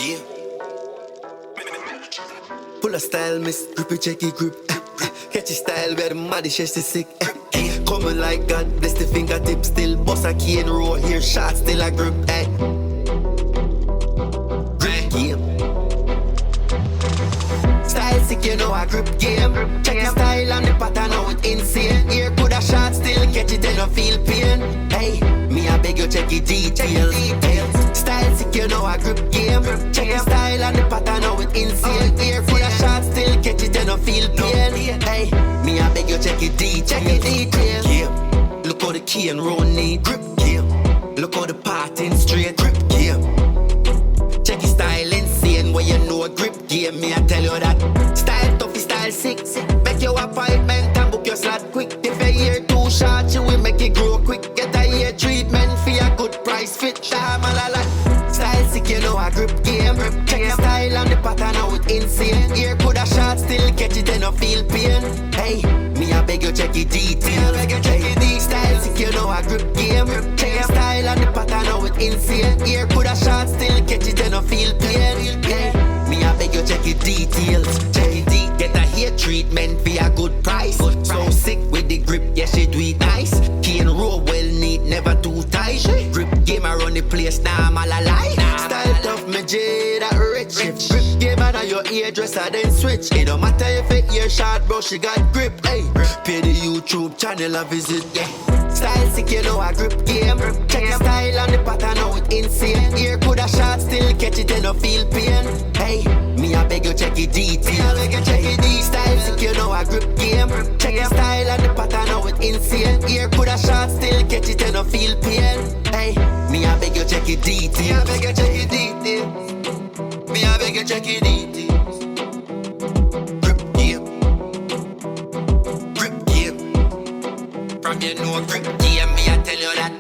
Yeah. Full of style, miss. Grippy, checky, grip. Catchy style where the money chest is sick. Coming like God, bless the fingertip still. Boss a key and roll here, shot still a grip. Grip game. Style sick, you know a grip game. Check the style and the pattern, how it insane. Here put a shot still, catch it and don't feel pain. Hey, me I beg you check it details. Style sick, you know a grip game. Check the style and the pattern, how it insane. Here put a shot still, catch it and don't feel pain. Hey, me I beg you check it details. Yeah. Look how the key and roll need. Grip game. Look how the parting straight. Grip game. Check your style insane, where you know a grip game. Me I tell you that. Style tough, style sick. Make your appointment and book your slot quick. If a year too short, you will make it grow quick. Get a year treatment for a good price fit. Style sick, you know a grip game. Check your style and the pattern, how it insane. Here put a shot still, catch it and don't feel pain. Hey, me I beg you check your details. Style sick, you know a grip game. Check your style and the pattern, how it insane. Here put a shot still, catch it and don't feel pain. Hey, me I beg you check your details. Get a hair treatment for a good price. So sick with the grip, yeah she do it nice. Key and roll well neat, never too tight. Grip game around the place, now I'm all alive. Style tough, me jade a rich. Grip game and your hairdresser then switch. It don't matter if it ear short, bro, she got grip. Hey, pay the YouTube channel a visit, yeah. Style sick, you know a grip game. Check the style and the pattern, how it insane. Here put a shot still, catch it and don't feel pain. Hey, me I beg you check your details. Style sick, you know a grip game. Check the style and the pattern, how it insane. Here put a shot still, catch it and don't feel pain. Hey, me I beg you check your details. Me I beg you check your details. Grip game. Grip game. From you know grip game, me I tell you that.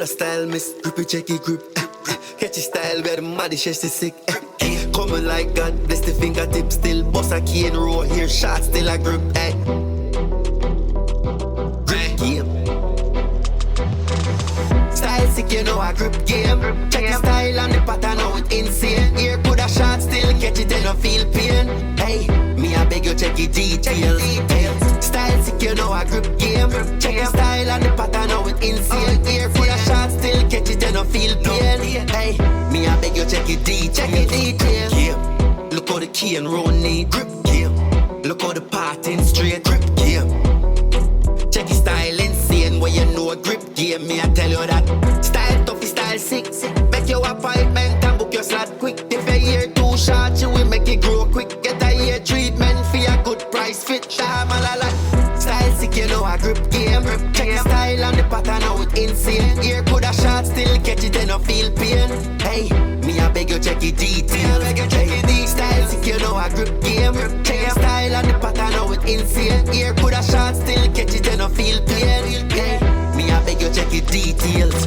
Full of style, miss. Grippy, checky, grip. Catchy style, where the muddy chest is sick. Coming like God, bless the fingertip still. Boss a key and roll here, shot still a grip. Grip game. Style sick, you know I grip game. Check the style and the pattern, how it insane. Here could a shot still catch it and no feel pain. Hey, me I beg you check the details. Style sick, you know I grip game. Check the style and the pattern, how it insane. Here could a shot still catch it and no feel pain. Hey, me I beg you check the details. Look how the key and roll need grip game. Look how the parting straight grip game. Check your style insane where you know a grip game. Me I tell you that style tough, style sick. Make your appointment and book your slot quick. If your hair too short, you will make it grow quick. Get a hair treatment for a good price fit. Style sick, you know a grip game. Check your style and the pattern, how it insane. Here could a shot still catch it and no feel pain. Hey, me I beg you check your details. Style sick, you know a grip game. Check your style and the pattern, how it insane. Here could a shot still catch it and no feel pain. Hey, me I beg you check your details.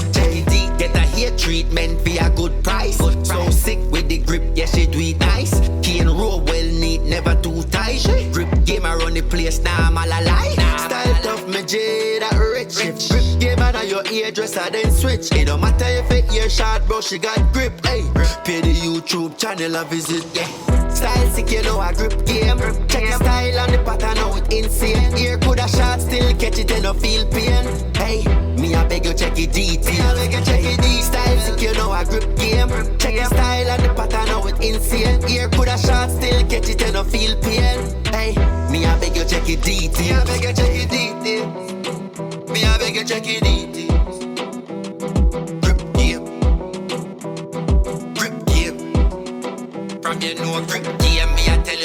Get a hair treatment for a good price. So sick with the grip, yeah she do it nice. Key and roll well neat, never too tight. Grip game around the place, now I'm all alive. Style tough, me jade a rich. Grip game and your hairdresser then switch. It don't matter if it ear short, bro, she got grip. Hey, pay the YouTube channel a visit, yeah. Style sick, you know a grip game. Check the style and the pattern, how it insane. Here could a shot still catch it and no feel pain. Hey, me I beg you check your details. Style sick, you know a grip game. Check the style and the pattern, how it insane. Here could a shot still catch it and no feel pain. Hey, me I beg you check your details. Me I beg you check your details. Grip game. Grip game. From you know grip game, me I tell you.